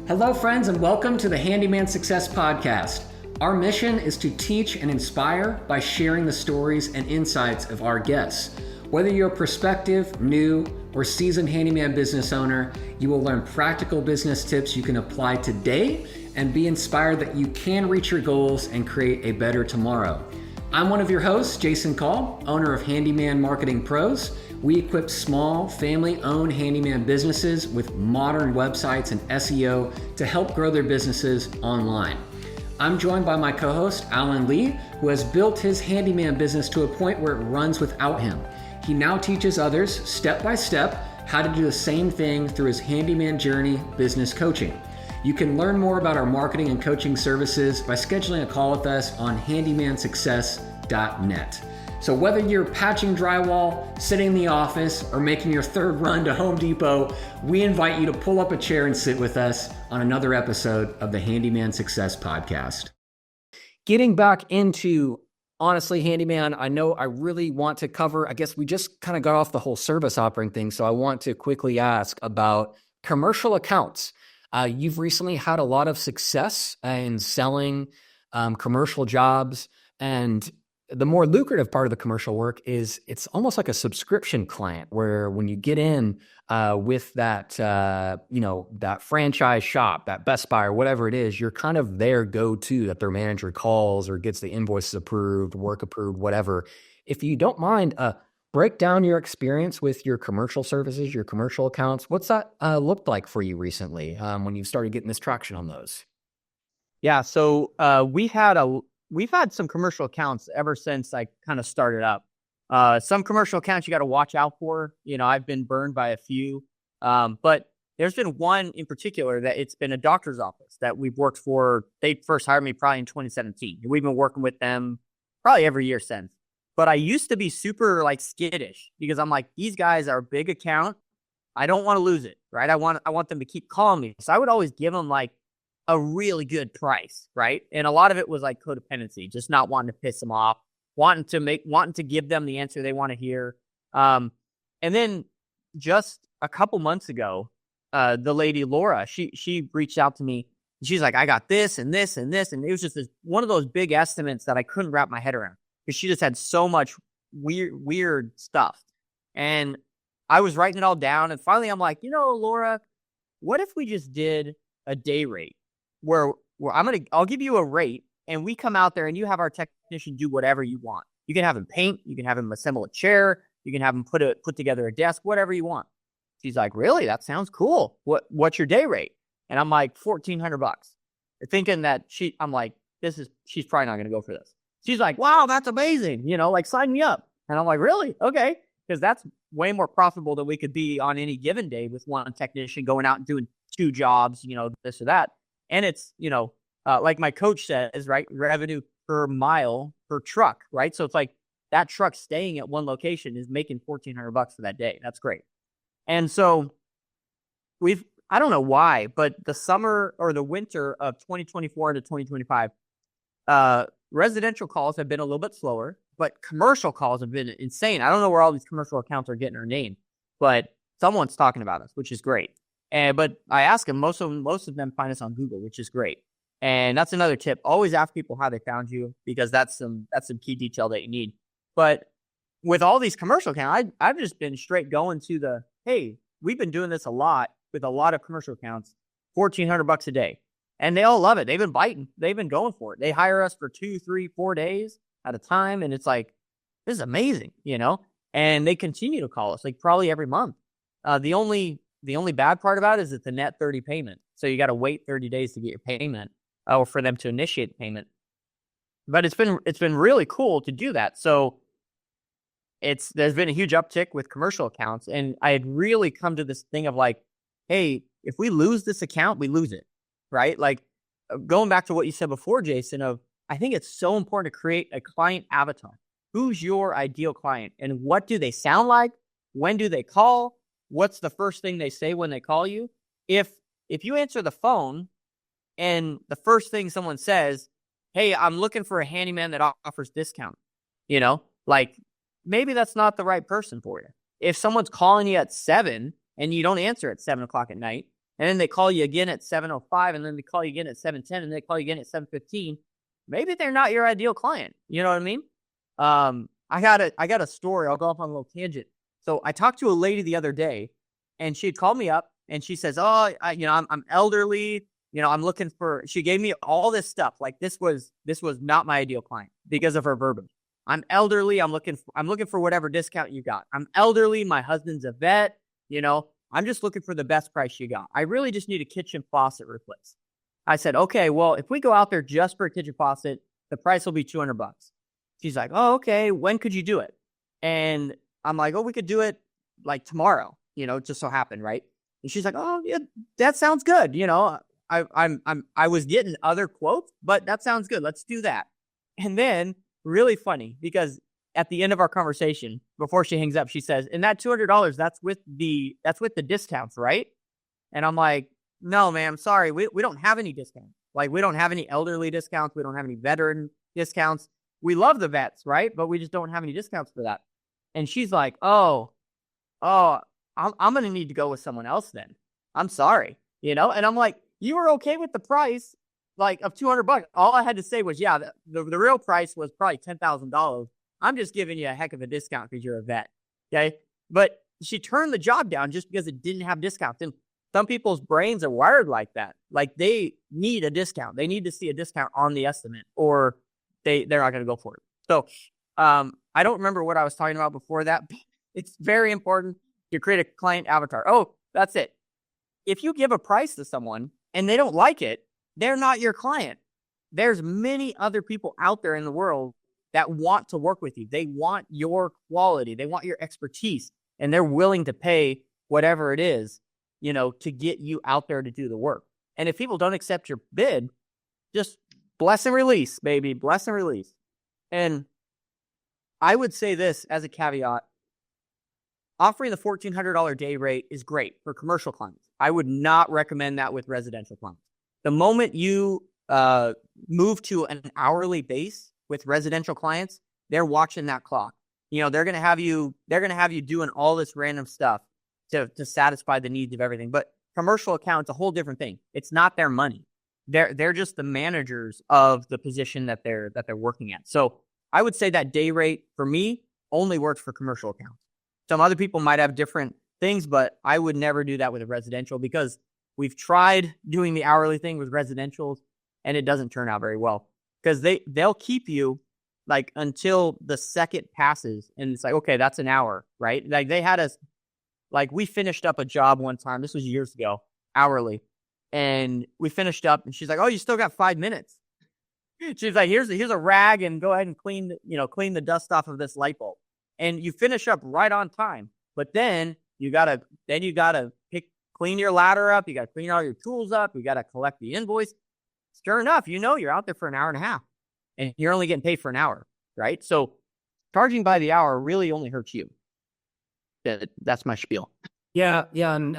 Hello, friends, and welcome to the Handyman Success Podcast. Our mission is to teach and inspire by sharing the stories and insights of our guests. Whether you're a prospective, new, or seasoned handyman business owner, you will learn practical business tips you can apply today and be inspired that you can reach your goals and create a better tomorrow. I'm one of your hosts, Jason Call, owner of Handyman Marketing Pros. We equip small, family-owned handyman businesses with modern websites and SEO to help grow their businesses online. I'm joined by my co-host, Alan Lee, who has built his handyman business to a point where it runs without him. He now teaches others, step by step, how to do the same thing through his Handyman Journey business coaching. You can learn more about our marketing and coaching services by scheduling a call with us on handymansuccess.net. So whether you're patching drywall, sitting in the office, or making your third run to Home Depot, we invite you to pull up a chair and sit with us on another episode of the Handyman Success Podcast. Getting back into, honestly, Handyman, I know I really want to cover, I guess we just kind of got off the whole service offering thing, so I want to quickly ask about commercial accounts. You've recently had a lot of success in selling commercial jobs, and the more lucrative part of the commercial work is it's almost like a subscription client where when you get in with that, that franchise shop, that Best Buy or whatever it is, you're kind of their go-to that their manager calls or gets the invoices approved, work approved, whatever. If you don't mind, break down your experience with your commercial services, your commercial accounts. What's that looked like for you recently when you started getting this traction on those? Yeah, so we've had some commercial accounts ever since I kind of started up. Some commercial accounts you got to watch out for. I've been burned by a few, but there's been one in particular that it's been a doctor's office that we've worked for. They first hired me probably in 2017. We've been working with them probably every year since. But I used to be super skittish because I'm like, these guys are a big account. I don't want to lose it, right? I want them to keep calling me. So I would always give them a really good price, right? And a lot of it was codependency, just not wanting to piss them off, wanting to give them the answer they want to hear. And then just a couple months ago, the lady Laura, she reached out to me. She's like, I got this and this and this, and it was just one of those big estimates that I couldn't wrap my head around because she just had so much weird stuff. And I was writing it all down, and finally I'm like, Laura, what if we just did a day rate? Where I'll give you a rate and we come out there and you have our technician do whatever you want. You can have him paint, you can have him assemble a chair, you can have him put together a desk, whatever you want. She's like, really? That sounds cool. What's your day rate? And I'm like, $1,400. Thinking that she's probably not going to go for this. She's like, wow, that's amazing. Sign me up. And I'm like, really? Okay. Because that's way more profitable than we could be on any given day with one technician going out and doing two jobs, this or that. And it's, like my coach says, right? Revenue per mile per truck, right? So it's like that truck staying at one location is making $1,400 for that day. That's great. And so I don't know why, but the summer or the winter of 2024 to 2025, residential calls have been a little bit slower, but commercial calls have been insane. I don't know where all these commercial accounts are getting their name, but someone's talking about us, which is great. But I ask them, most of them find us on Google, which is great. And that's another tip. Always ask people how they found you because that's some key detail that you need. But with all these commercial accounts, I've just been straight going to hey, we've been doing this a lot with a lot of commercial accounts, $1,400 a day. And they all love it. They've been biting. They've been going for it. They hire us for 2, 3, 4 days at a time. And it's like, this is amazing, and they continue to call us probably every month. The only bad part about it is it's a net 30 payment. So you got to wait 30 days to get your payment or for them to initiate the payment. But it's been really cool to do that. So there's been a huge uptick with commercial accounts. And I had really come to this thing of hey, if we lose this account, we lose it, right? Going back to what you said before, Jason, I think it's so important to create a client avatar. Who's your ideal client and what do they sound like? When do they call? What's the first thing they say when they call you? If you answer the phone and the first thing someone says, hey, I'm looking for a handyman that offers discount, maybe that's not the right person for you. If someone's calling you at 7 and you don't answer at 7 o'clock at night, and then they call you again at 7:05, and then they call you again at 7:10, and they call you again at 7:15, maybe they're not your ideal client. You know what I mean? I got a story. I'll go off on a little tangent. So I talked to a lady the other day, and she had called me up, and she says, "Oh, I'm elderly. I'm looking for." She gave me all this stuff. Like this was not my ideal client because of her verbiage. I'm elderly. I'm looking for whatever discount you got. I'm elderly. My husband's a vet. I'm just looking for the best price you got. I really just need a kitchen faucet replaced. I said, okay, well, if we go out there just for a kitchen faucet, the price will be $200. She's like, oh, okay. When could you do it? And I'm like, oh, we could do it like tomorrow, just so happened. Right. And she's like, oh yeah, that sounds good. I was getting other quotes, but that sounds good. Let's do that. And then really funny because at the end of our conversation, before she hangs up, she says, and that $200, that's with the discounts, right? And I'm like, no, ma'am, sorry. We don't have any discounts. Like we don't have any elderly discounts. We don't have any veteran discounts. We love the vets, right? But we just don't have any discounts for that. And she's like, oh, I'm going to need to go with someone else then. I'm sorry, And I'm like, you were okay with the price, like of $200. All I had to say was, yeah, the real price was probably $10,000. I'm just giving you a heck of a discount because you're a vet. Okay. But she turned the job down just because it didn't have discounts. And some people's brains are wired like that. Like they need a discount. They need to see a discount on the estimate or they're not going to go for it. So I don't remember what I was talking about before that. It's very important to create a client avatar. Oh, that's it. If you give a price to someone and they don't like it, they're not your client. There's many other people out there in the world that want to work with you. They want your quality. They want your expertise, and they're willing to pay whatever it is, to get you out there to do the work. And if people don't accept your bid, just bless and release, baby. Bless and release. And I would say this as a caveat. Offering the $1,400 day rate is great for commercial clients. I would not recommend that with residential clients. The moment you move to an hourly base with residential clients, they're watching that clock. They're going to have you doing all this random stuff to satisfy the needs of everything. But commercial account's a whole different thing. It's not their money. They're just the managers of the position that they're working at. So I would say that day rate for me only works for commercial accounts. Some other people might have different things, but I would never do that with a residential because we've tried doing the hourly thing with residentials and it doesn't turn out very well because they'll keep you like until the second passes and it's like, okay, that's an hour, right? Like they had us, like we finished up a job one time. This was years ago, hourly. And we finished up and she's like, oh, you still got 5 minutes. She's like, here's a rag and go ahead and clean the dust off of this light bulb. And you finish up right on time. But then you gotta clean your ladder up. You gotta clean all your tools up. You gotta collect the invoice. Sure enough, you're out there for an hour and a half, and you're only getting paid for an hour, right? So charging by the hour really only hurts you. That's my spiel. Yeah, and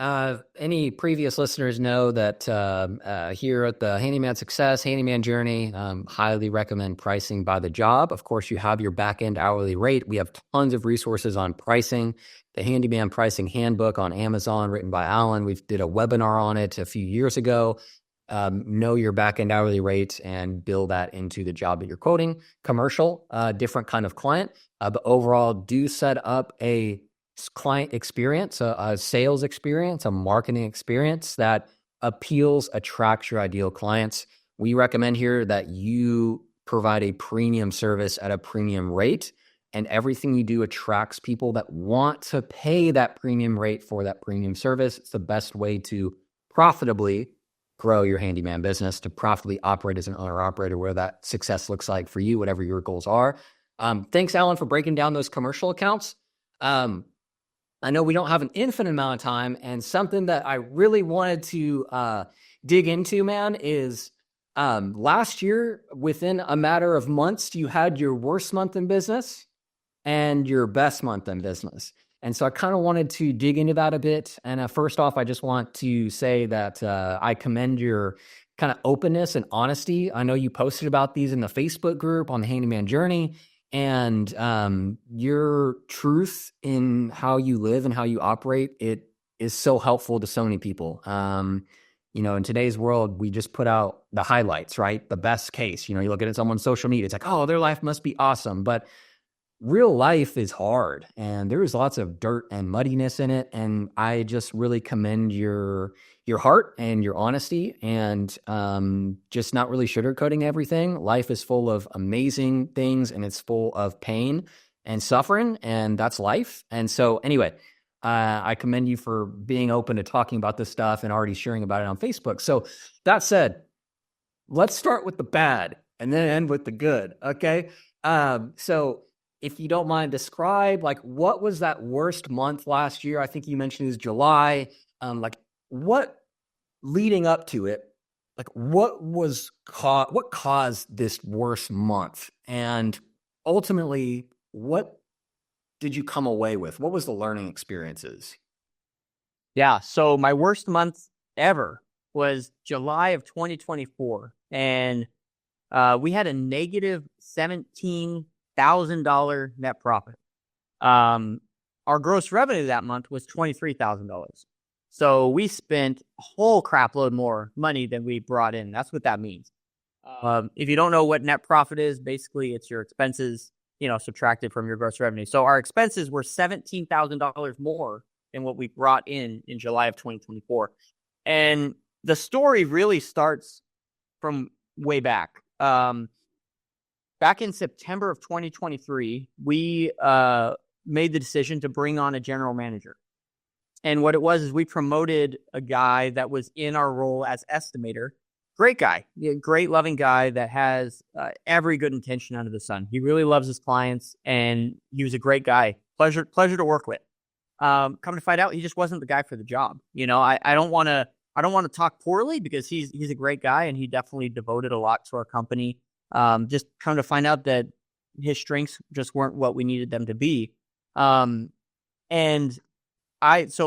any previous listeners know that here at the Handyman Success, Handyman Journey, highly recommend pricing by the job. Of course, you have your back-end hourly rate. We have tons of resources on pricing. The Handyman Pricing Handbook on Amazon, written by Alan. We did a webinar on it a few years ago. Know your back-end hourly rate and build that into the job that you're quoting. Commercial, different kind of client, but overall, do set up a client experience, a sales experience, a marketing experience that attracts your ideal clients. We recommend here that you provide a premium service at a premium rate, and everything you do attracts people that want to pay that premium rate for that premium service. It's the best way to profitably grow your handyman business, to profitably operate as an owner-operator, where that success looks like for you, whatever your goals are. Thanks, Alan, for breaking down those commercial accounts. I know we don't have an infinite amount of time, and something that I really wanted to dig into, man, is last year, within a matter of months, you had your worst month in business and your best month in business. And so I kind of wanted to dig into that a bit. And first off, I just want to say that I commend your kind of openness and honesty. I know you posted about these in the Facebook group on the Handyman Journey, and your truth in how you live and how you operate, it is so helpful to so many people. In today's world, we just put out the highlights, right? The best case. You look at someone's social media, it's like, oh, their life must be awesome. But real life is hard and there is lots of dirt and muddiness in it. And I just really commend your heart and your honesty and just not really sugarcoating everything. Life is full of amazing things and it's full of pain and suffering, and that's life. And so anyway, I commend you for being open to talking about this stuff and already sharing about it on Facebook. So that said, let's start with the bad and then end with the good. Okay. So if you don't mind, describe what was that worst month last year? I think you mentioned it was July. What leading up to it, what caused this worst month? And ultimately, what did you come away with? What was the learning experiences? Yeah. So my worst month ever was July of 2024. And we had a negative $17,000 net profit. Our gross revenue that month was $23,000. So we spent a whole crap load more money than we brought in. That's what that means. If you don't know what net profit is, basically it's your expenses, subtracted from your gross revenue. So our expenses were $17,000 more than what we brought in July of 2024. And the story really starts from way back. Back in September of 2023, we made the decision to bring on a general manager. And what it was is we promoted a guy that was in our role as estimator. Great guy, great loving guy that has every good intention under the sun. He really loves his clients, and he was a great guy. Pleasure to work with. Come to find out, he just wasn't the guy for the job. I don't want to talk poorly because he's a great guy and he definitely devoted a lot to our company. Just come to find out that his strengths just weren't what we needed them to be. So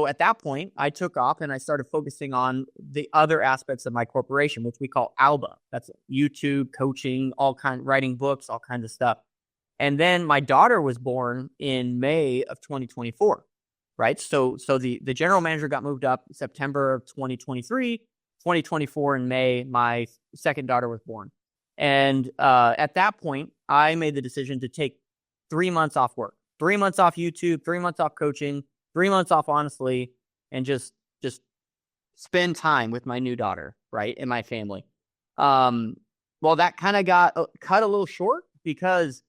at that point, I took off and I started focusing on the other aspects of my corporation, which we call ALBA. That's YouTube, coaching, writing books, all kinds of stuff. And then my daughter was born in May of 2024, right? So the general manager got moved up September of 2023, 2024 in May, my second daughter was born. And at that point, I made the decision to take 3 months off work, 3 months off YouTube, 3 months off coaching, 3 months off, honestly, and just spend time with my new daughter, right, and my family. Well, that kind of got cut a little short because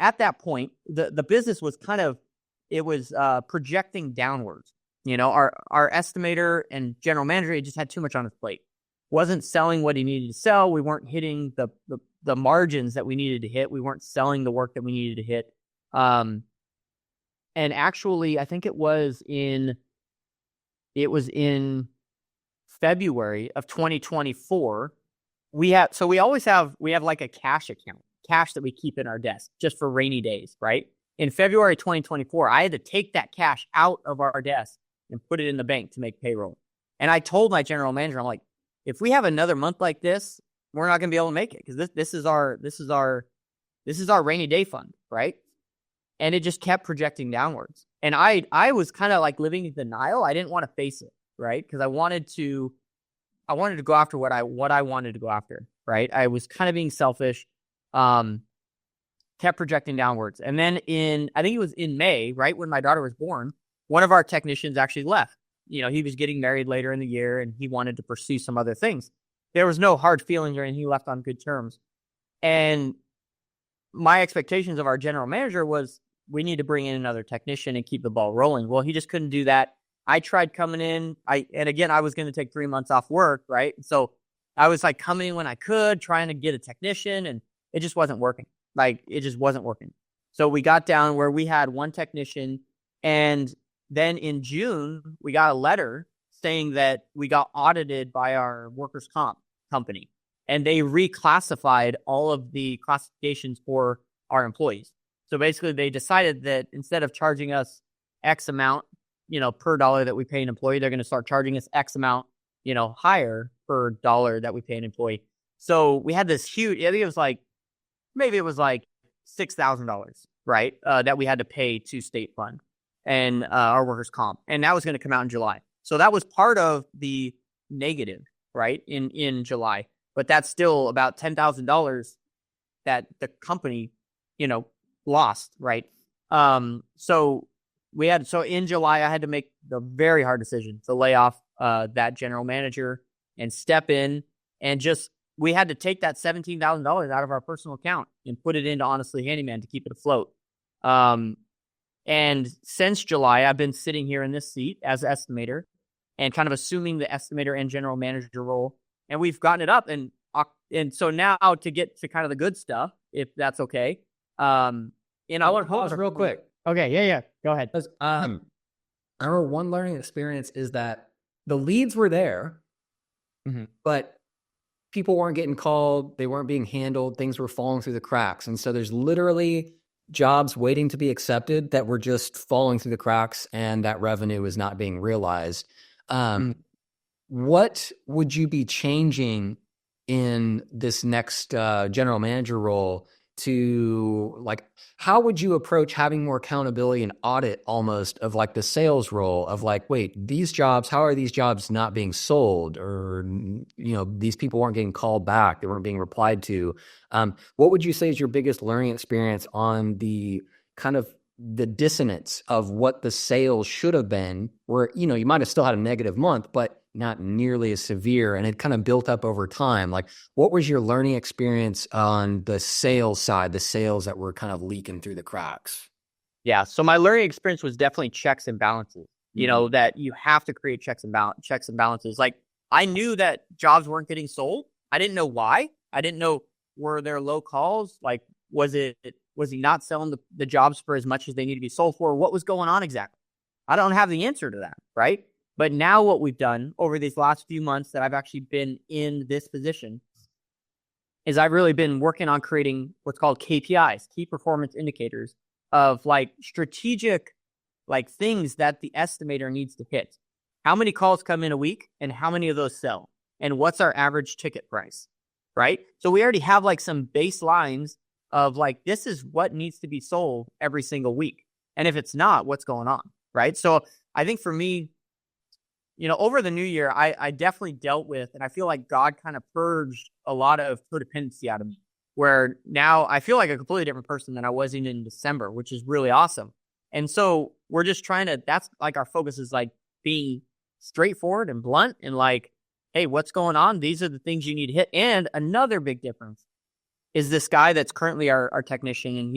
at that point, the business was projecting downwards. Our estimator and general manager, he just had too much on his plate. Wasn't selling what he needed to sell. We weren't hitting the margins that we needed to hit. We weren't selling the work that we needed to hit. And actually, I think it was in February of 2024. We have like a cash account, cash that we keep in our desk just for rainy days, right? In February 2024, I had to take that cash out of our desk and put it in the bank to make payroll. And I told my general manager, I'm like, if we have another month like this, we're not going to be able to make it because this is our rainy day fund, right? And it just kept projecting downwards. And I was kind of like living in denial. I didn't want to face it, right? Because I wanted to go after what I wanted to go after, right? I was kind of being selfish, kept projecting downwards. And then I think it was in May, right when my daughter was born, one of our technicians actually left. He was getting married later in the year and he wanted to pursue some other things. There was no hard feelings or anything. He left on good terms. And my expectations of our general manager was we need to bring in another technician and keep the ball rolling. Well, he just couldn't do that. I tried coming in. I was going to take 3 months off work, right? So I was like coming in when I could, trying to get a technician, and it just wasn't working. It just wasn't working. So we got down where we had one technician, and then in June, we got a letter saying that we got audited by our workers' comp company, and they reclassified all of the classifications for our employees. So basically, they decided that instead of charging us X amount, per dollar that we pay an employee, they're going to start charging us X amount, higher per dollar that we pay an employee. So we had this huge, I think it was like $6,000, right? That we had to pay to state fund. and our workers' comp, and that was going to come out in July. So that was part of the negative, right, in July. But that's still about $10,000 that the company, lost, right? So in July, I had to make the very hard decision to lay off that general manager and step in and we had to take that $17,000 out of our personal account and put it into Honestly Handyman to keep it afloat. And since July, I've been sitting here in this seat as estimator and kind of assuming the estimator and general manager role. And we've gotten it up. And so now to get to kind of the good stuff, if that's okay. I want to pause real quick. Okay. Yeah. Go ahead. Our one learning experience is that the leads were there, but people weren't getting called. They weren't being handled. Things were falling through the cracks. And so there's literally jobs waiting to be accepted that were just falling through the cracks, and that revenue is not being realized. What would you be changing in this next general manager role to, like, how would you approach having more accountability and audit almost of like the sales role of like, wait, these jobs, how are these jobs not being sold? Or, these people weren't getting called back. They weren't being replied to. What would you say is your biggest learning experience on the kind of the dissonance of what the sales should have been, where, you might have still had a negative month, but not nearly as severe, and it kind of built up over time? Like, what was your learning experience on the sales side, the sales that were kind of leaking through the cracks? Yeah. So my learning experience was definitely checks and balances, that you have to create checks and balances. Like, I knew that jobs weren't getting sold. I didn't know why. I didn't know, were there low calls? Like, was he not selling the jobs for as much as they need to be sold for? What was going on exactly? I don't have the answer to that, right? But now what we've done over these last few months that I've actually been in this position is I've really been working on creating what's called KPIs, key performance indicators, of like strategic, like things that the estimator needs to hit. How many calls come in a week and how many of those sell? And what's our average ticket price, right? So we already have like some baselines of like, this is what needs to be sold every single week. And if it's not, what's going on, right? So I think for me, over the new year, I definitely dealt with, and I feel like God kind of purged a lot of codependency out of me, where now I feel like a completely different person than I was in December, which is really awesome. And so we're just that's like our focus is like being straightforward and blunt and like, hey, what's going on? These are the things you need to hit. And another big difference is this guy that's currently our technician, and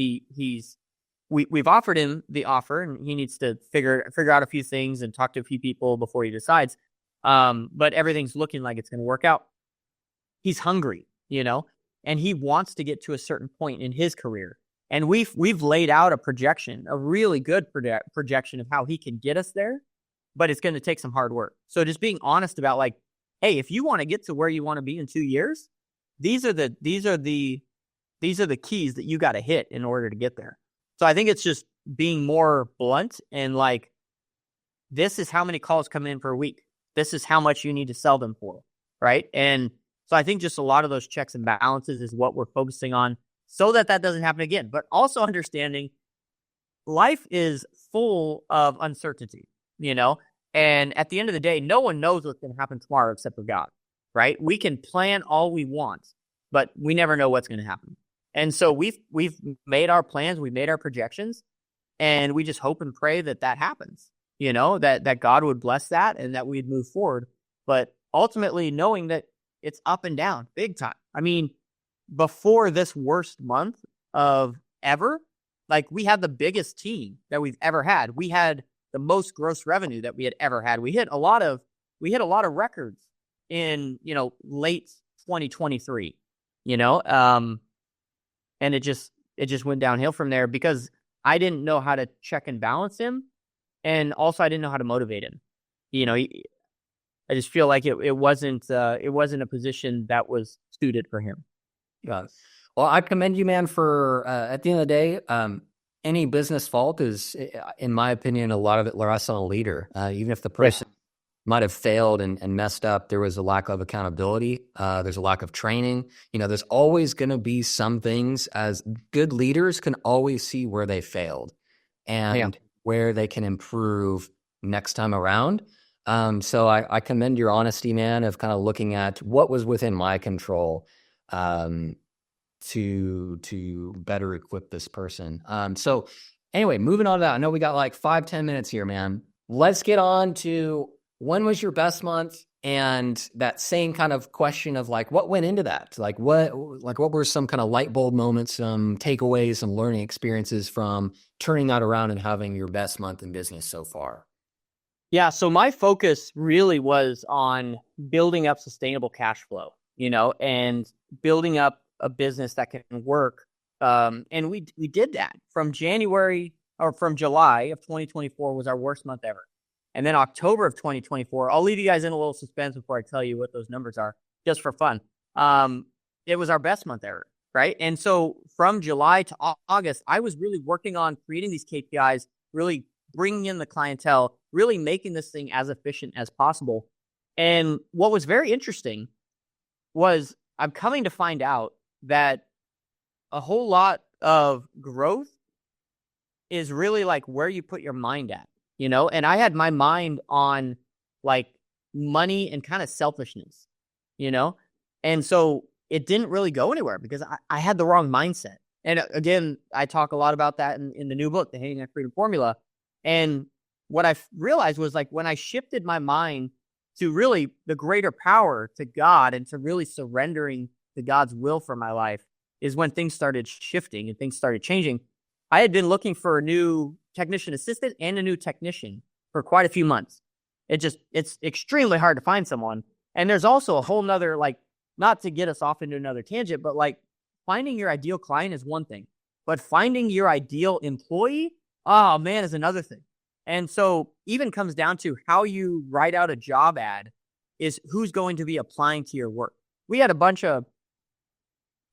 we've offered him the offer, and he needs to figure out a few things and talk to a few people before he decides. But everything's looking like it's going to work out. He's hungry, and he wants to get to a certain point in his career. And we've laid out a projection, a really good projection of how he can get us there, but it's going to take some hard work. So just being honest about like, hey, if you want to get to where you want to be in 2 years, these are the keys that you got to hit in order to get there. So I think it's just being more blunt and like, this is how many calls come in per week. This is how much you need to sell them for, right? And so I think just a lot of those checks and balances is what we're focusing on so that doesn't happen again. But also understanding life is full of uncertainty, and at the end of the day, no one knows what's going to happen tomorrow except for God, right? We can plan all we want, but we never know what's going to happen. And so we've made our plans, we've made our projections, and we just hope and pray that happens, that God would bless that and that we'd move forward. But ultimately knowing that it's up and down big time. I mean, before this worst month of ever, like, we had the biggest team that we've ever had. We had the most gross revenue that we had ever had. We hit a lot of records in, late 2023, and it just went downhill from there because I didn't know how to check and balance him. And also I didn't know how to motivate him. I just feel like it wasn't a position that was suited for him. Yeah. Well, I commend you, man, for, at the end of the day, any business fault is, in my opinion, a lot of it rests on a leader. Even if the person might have failed and messed up, there was a lack of accountability. There's a lack of training. There's always going to be some things, as good leaders can always see where they failed. And where they can improve next time around. So I commend your honesty, man, of kind of looking at what was within my control to better equip this person. So anyway, moving on to that. I know we got like 5-10 minutes here, man. Let's get on to when was your best month, and that same kind of question of like what went into that. Like what were some kind of light bulb moments, some takeaways, some learning experiences from turning that around and having your best month in business so far? Yeah, so my focus really was on building up sustainable cash flow, and building up a business that can work. And we did that from July of 2024 was our worst month ever. And then October of 2024, I'll leave you guys in a little suspense before I tell you what those numbers are, just for fun. It was our best month ever, right? And so from July to August, I was really working on creating these KPIs, really bringing in the clientele, really making this thing as efficient as possible. And what was very interesting was I'm coming to find out that a whole lot of growth is really like where you put your mind at, and I had my mind on like money and kind of selfishness, and so it didn't really go anywhere because I had the wrong mindset. And again, I talk a lot about that in the new book, The Handyman Freedom Formula. And what I realized was like when I shifted my mind to really the greater power, to God, and to really surrendering to God's will for my life, is when things started shifting and things started changing. I had been looking for a new technician assistant and a new technician for quite a few months. It's extremely hard to find someone. And there's also a whole nother, like, not to get us off into another tangent, but like finding your ideal client is one thing, but finding your ideal employee, oh man, is another thing. And so even comes down to how you write out a job ad is who's going to be applying to your work. We had a bunch of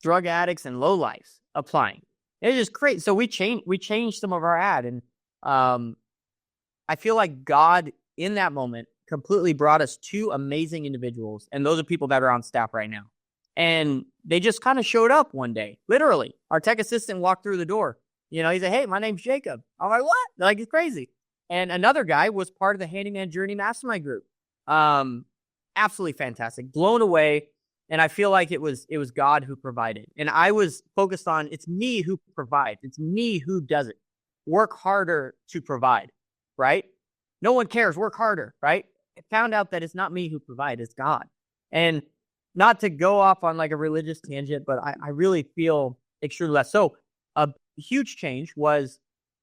drug addicts and lowlifes applying. It's just crazy. So we changed some of our ad, and I feel like God in that moment completely brought us two amazing individuals, and those are people that are on staff right now. And they just kind of showed up one day. Literally, our tech assistant walked through the door. He said, "Hey, my name's Jacob." I'm like, "What?" They're like, "It's crazy." And another guy was part of the Handyman Journey Mastermind group. Absolutely fantastic. Blown away. And I feel like it was God who provided. And I was focused on, it's me who provides. It's me who does it. Work harder to provide, right? No one cares. Work harder, right? I found out that it's not me who provides, it's God. And not to go off on like a religious tangent, but I really feel extremely less. So a huge change was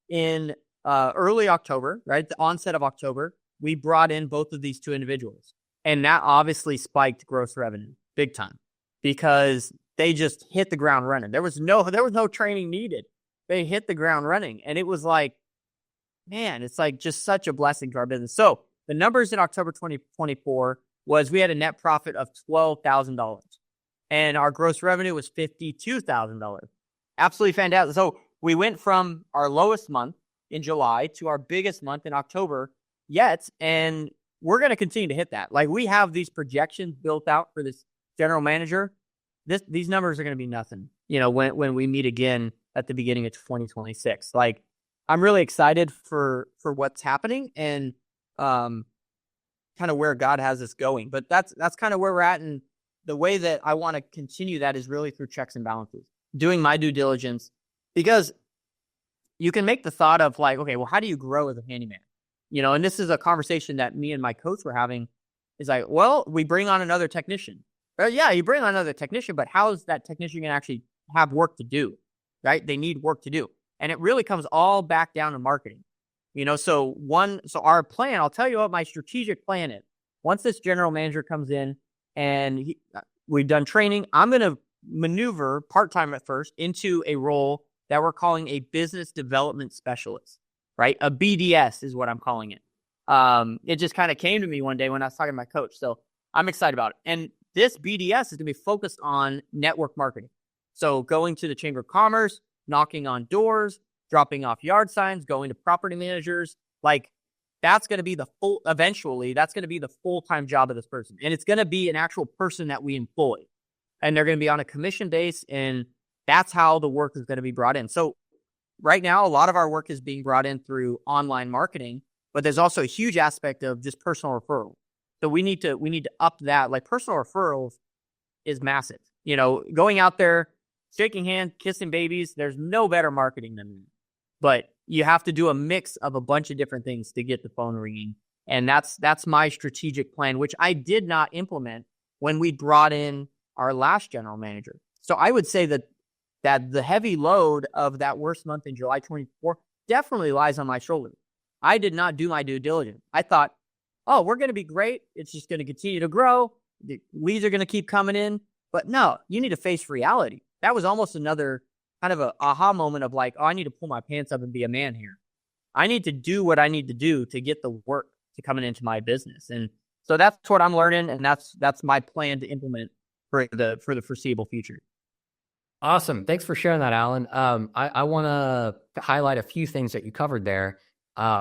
in early October, right? The onset of October, we brought in both of these two individuals. And that obviously spiked gross revenue big time because they just hit the ground running. There was no training needed. They hit the ground running. And it was like, man, it's like just such a blessing to our business. So the numbers in October 2024 was we had a net profit of $12,000 and our gross revenue was $52,000. Absolutely fantastic. So we went from our lowest month in July to our biggest month in October yet. And we're going to continue to hit that. Like we have these projections built out for this general manager. These numbers are going to be nothing, when we meet again at the beginning of 2026. Like I'm really excited for what's happening and kind of where God has us going. But that's kind of where we're at. And the way that I want to continue that is really through checks and balances, doing my due diligence, because you can make the thought of like, okay, well, how do you grow as a handyman? And this is a conversation that me and my coach were having is like, well, we bring on another technician. Yeah, you bring on another technician, but how is that technician going to actually have work to do, right? They need work to do. And it really comes all back down to marketing. So our plan, I'll tell you what my strategic plan is. Once this general manager comes in and we've done training, I'm going to maneuver part-time at first into a role that we're calling a business development specialist, right? A BDS is what I'm calling it. It just kind of came to me one day when I was talking to my coach. So I'm excited about it. And this BDS is going to be focused on network marketing. So going to the Chamber of Commerce, knocking on doors, dropping off yard signs, going to property managers. Like that's going to be eventually that's going to be the full-time job of this person. And it's going to be an actual person that we employ. And they're going to be on a commission base. And that's how the work is going to be brought in. So right now, a lot of our work is being brought in through online marketing, but there's also a huge aspect of just personal referral. So we need to up that. Like personal referrals is massive. Going out there, shaking hands, kissing babies, there's no better marketing than that. But you have to do a mix of a bunch of different things to get the phone ringing. And that's my strategic plan, which I did not implement when we brought in our last general manager. So I would say that the heavy load of that worst month in July 24 definitely lies on my shoulders. I did not do my due diligence. I thought, oh, we're going to be great. It's just going to continue to grow. The leads are going to keep coming in. But no, you need to face reality. That was almost another kind of a aha moment of like, oh, I need to pull my pants up and be a man here. I need to do what I need to do to get the work to coming into my business. And so that's what I'm learning. And that's my plan to implement for the foreseeable future. Awesome. Thanks for sharing that, Alan. I want to highlight a few things that you covered there.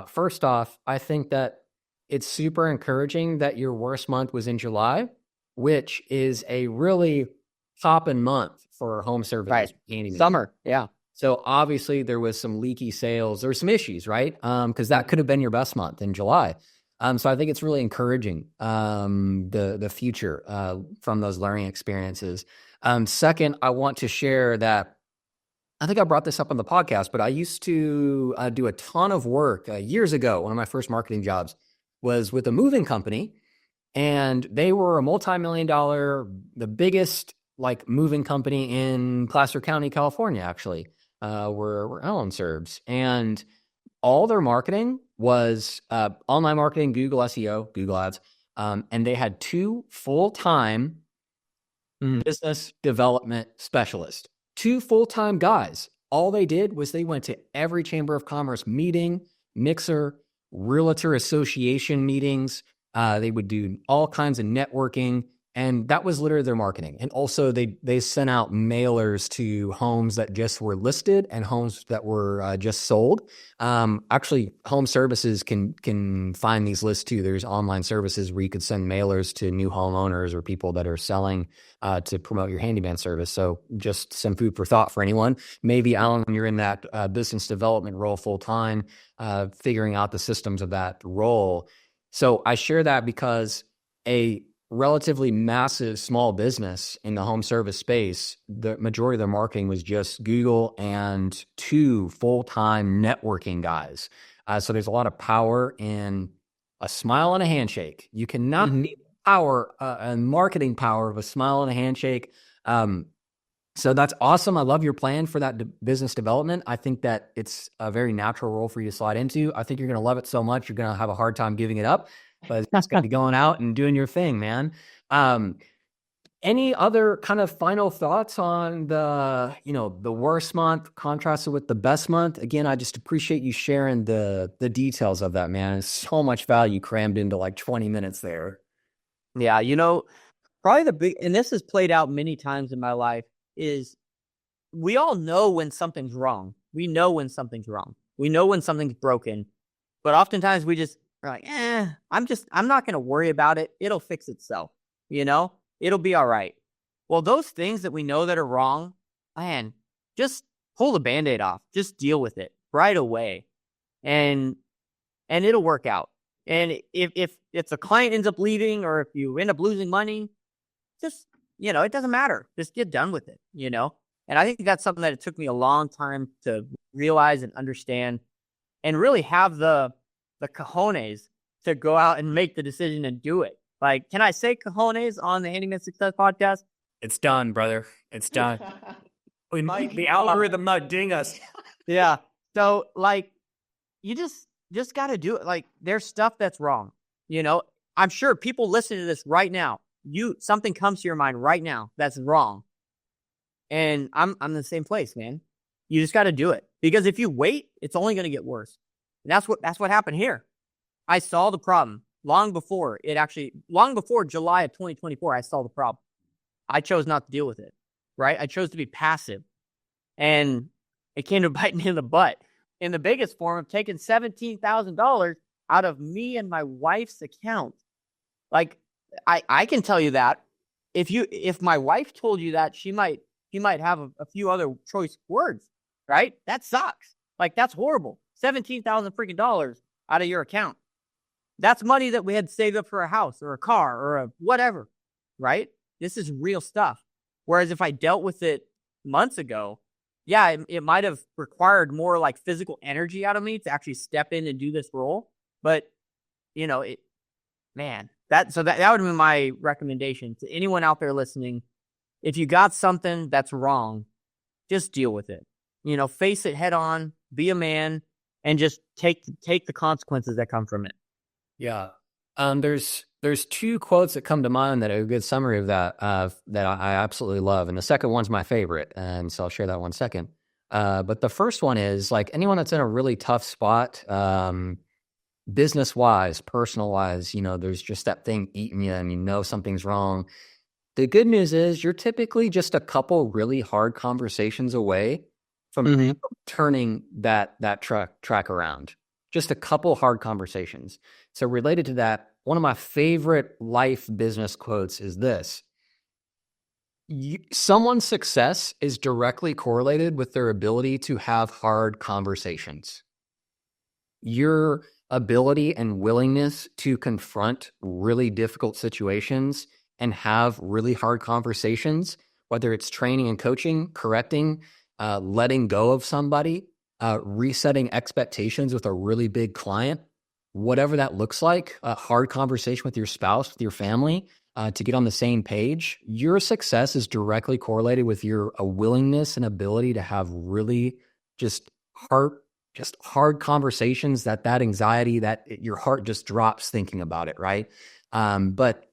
First off, I think that it's super encouraging that your worst month was in July, which is a really hopping month for home service. Right. Handyman. Summer. Yeah. So obviously there was some leaky sales. There were some issues, right? Because that could have been your best month in July. So I think it's really encouraging, the future from those learning experiences. Second, I want to share that I think I brought this up on the podcast, but I used to do a ton of work years ago. One of my first marketing jobs was with a moving company, and they were a multi-million-dollar, the biggest like moving company in Placer County, California, actually, where Alan serves. And all their marketing was online marketing, Google SEO, Google Ads, and they had 2 full-time business development specialists, 2 full-time guys. All they did was they went to every Chamber of Commerce meeting, mixer, realtor association meetings. They would do all kinds of networking, and that was literally their marketing. And also they sent out mailers to homes that just were listed and homes that were just sold. Actually, home services can find these lists too. There's online services where you could send mailers to new homeowners or people that are selling to promote your handyman service. So just some food for thought for anyone. Maybe, Alan, when you're in that business development role full time, figuring out the systems of that role. So I share that because a relatively massive small business in the home service space, the majority of their marketing was just Google and 2 full-time networking guys. So there's a lot of power in a smile and a handshake. You cannot beat the power and marketing power of a smile and a handshake. So that's awesome. I love your plan for that business development. I think that it's a very natural role for you to slide into. I think you're going to love it so much, you're going to have a hard time giving it up. But it's going to be going out and doing your thing, man. Any other kind of final thoughts on the worst month contrasted with the best month? Again, I just appreciate you sharing the details of that, man. It's so much value crammed into like 20 minutes there. Yeah, probably and this has played out many times in my life, is we all know when something's wrong. We know when something's wrong. We know when something's broken. But oftentimes we're like, I'm not going to worry about it. It'll fix itself. It'll be all right. Well, those things that we know that are wrong, man, just pull the Band-Aid off. Just deal with it right away. And it'll work out. And if a client ends up leaving or if you end up losing money, just, it doesn't matter. Just get done with it, And I think that's something that it took me a long time to realize and understand and really have the cojones to go out and make the decision and do it. Like, can I say cojones on the Handyman Success podcast? It's done, brother. It's done. The algorithm might ding us. Yeah. So like, you just got to do it. Like, there's stuff that's wrong. I'm sure people listening to this right now, something comes to your mind right now that's wrong. And I'm in the same place, man. You just got to do it, because if you wait, it's only going to get worse. And that's what happened here. I saw the problem long before July of 2024. I saw the problem. I chose not to deal with it, right? I chose to be passive, and it came to bite me in the butt in the biggest form of taking $17,000 out of me and my wife's account. Like, I can tell you that if my wife told you that, she might have a few other choice words, right? That sucks. Like, that's horrible. 17,000 freaking dollars out of your account. That's money that we had saved up for a house or a car or a whatever, right? This is real stuff. Whereas if I dealt with it months ago, yeah, it might have required more like physical energy out of me to actually step in and do this role. But, you know, that would have been my recommendation to anyone out there listening. If you got something that's wrong, just deal with it. You know, face it head on, be a man, and just take the consequences that come from it. Yeah. There's two quotes that come to mind that are a good summary of that, that I absolutely love. And the second one's my favorite. And so I'll share that one second. But the first one is like anyone that's in a really tough spot, business wise, personal wise, you know, there's just that thing eating you and you know something's wrong. The good news is you're typically just a couple really hard conversations away from turning that track around. Just a couple hard conversations. So related to that, one of my favorite life business quotes is this. Someone's success is directly correlated with their ability to have hard conversations. Your ability and willingness to confront really difficult situations and have really hard conversations, whether it's training and coaching, correcting, letting go of somebody, resetting expectations with a really big client, whatever that looks like, a hard conversation with your spouse, with your family, to get on the same page, your success is directly correlated with your willingness and ability to have really just hard conversations that anxiety, that your heart just drops thinking about it, right? But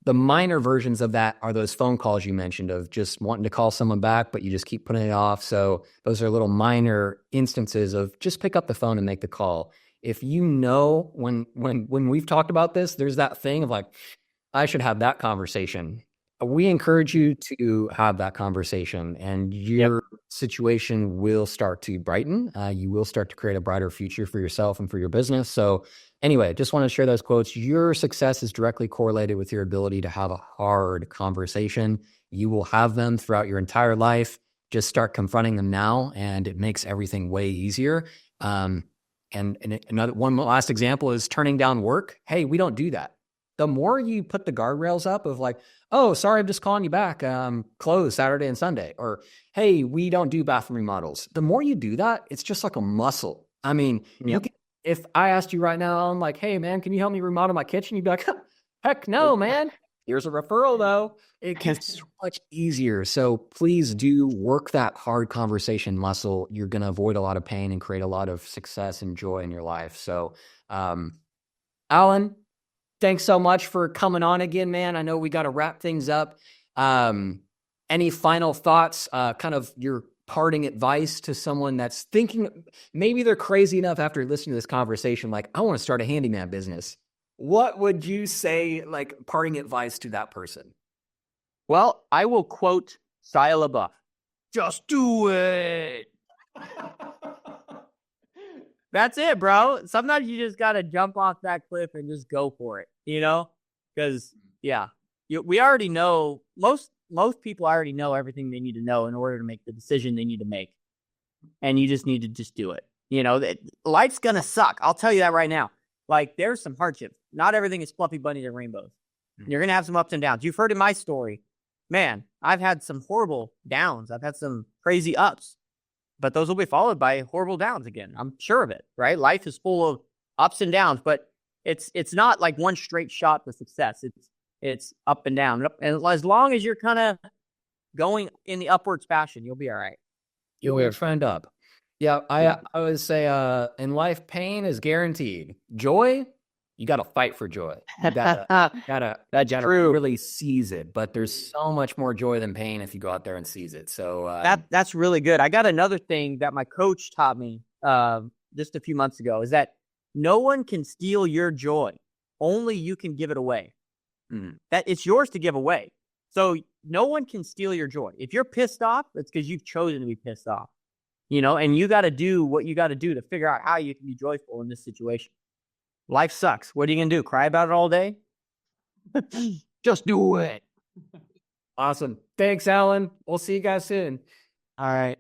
the minor versions of that are those phone calls you mentioned of just wanting to call someone back, but you just keep putting it off. So those are little minor instances of just pick up the phone and make the call. If you know, when we've talked about this, there's that thing of like, I should have that conversation. We encourage you to have that conversation and your situation will start to brighten. You will start to create a brighter future for yourself and for your business. So anyway, just want to share those quotes. Your success is directly correlated with your ability to have a hard conversation. You will have them throughout your entire life. Just start confronting them now and it makes everything way easier. And one last example is turning down work. Hey, we don't do that. The more you put the guardrails up of like, oh, sorry, I'm just calling you back. Closed Saturday and Sunday. Or, hey, we don't do bathroom remodels. The more you do that, it's just like a muscle. I mean, if I asked you right now, I'm like, hey, man, can you help me remodel my kitchen? You'd be like, heck no, man. Here's a referral, though. It gets so much easier. So please do work that hard conversation muscle. You're going to avoid a lot of pain and create a lot of success and joy in your life. So, Alan, thanks so much for coming on again, man. I know we got to wrap things up. Any final thoughts, kind of your parting advice to someone that's thinking maybe they're crazy enough after listening to this conversation, like, I want to start a handyman business. What would you say, like, parting advice to that person? Well, I will quote Shia LaBeouf. Just do it. That's it, bro. Sometimes you just got to jump off that cliff and just go for it, you know? Because, we already know, most people already know everything they need to know in order to make the decision they need to make. And you just need to just do it. You know, life's going to suck. I'll tell you that right now. Like, there's some hardships. Not everything is fluffy bunnies and rainbows. You're going to have some ups and downs. You've heard in my story, man, I've had some horrible downs. I've had some crazy ups. But those will be followed by horrible downs again. I'm sure of it, right? Life is full of ups and downs, but it's not like one straight shot to success. It's up and down. And as long as you're kind of going in the upwards fashion, you'll be all right. You'll be a friend up. Yeah, I would say in life, pain is guaranteed. Joy, you got to fight for joy. You gotta really seize it. But there's so much more joy than pain if you go out there and seize it. So that's really good. I got another thing that my coach taught me just a few months ago is that no one can steal your joy. Only you can give it away. That it's yours to give away. So no one can steal your joy. If you're pissed off, it's because you've chosen to be pissed off. You know, and you got to do what you got to do to figure out how you can be joyful in this situation. Life sucks. What are you going to do? Cry about it all day? Just do it. Awesome. Thanks, Alan. We'll see you guys soon. All right.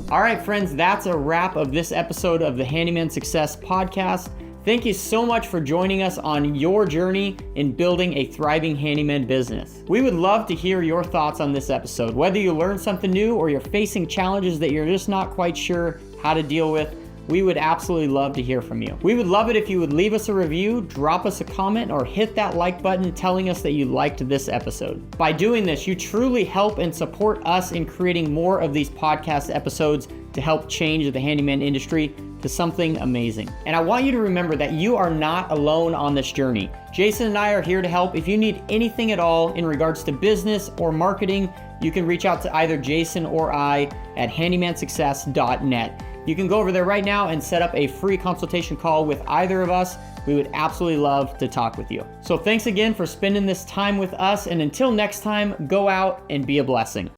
All right, friends, that's a wrap of this episode of the Handyman Success Podcast. Thank you so much for joining us on your journey in building a thriving handyman business. We would love to hear your thoughts on this episode. Whether you learned something new or you're facing challenges that you're just not quite sure how to deal with, we would absolutely love to hear from you. We would love it if you would leave us a review, drop us a comment, or hit that like button telling us that you liked this episode. By doing this, you truly help and support us in creating more of these podcast episodes to help change the handyman industry to something amazing. And I want you to remember that you are not alone on this journey. Jason and I are here to help. If you need anything at all in regards to business or marketing, you can reach out to either Jason or I at handymansuccess.net. You can go over there right now and set up a free consultation call with either of us. We would absolutely love to talk with you. So thanks again for spending this time with us. And until next time, go out and be a blessing.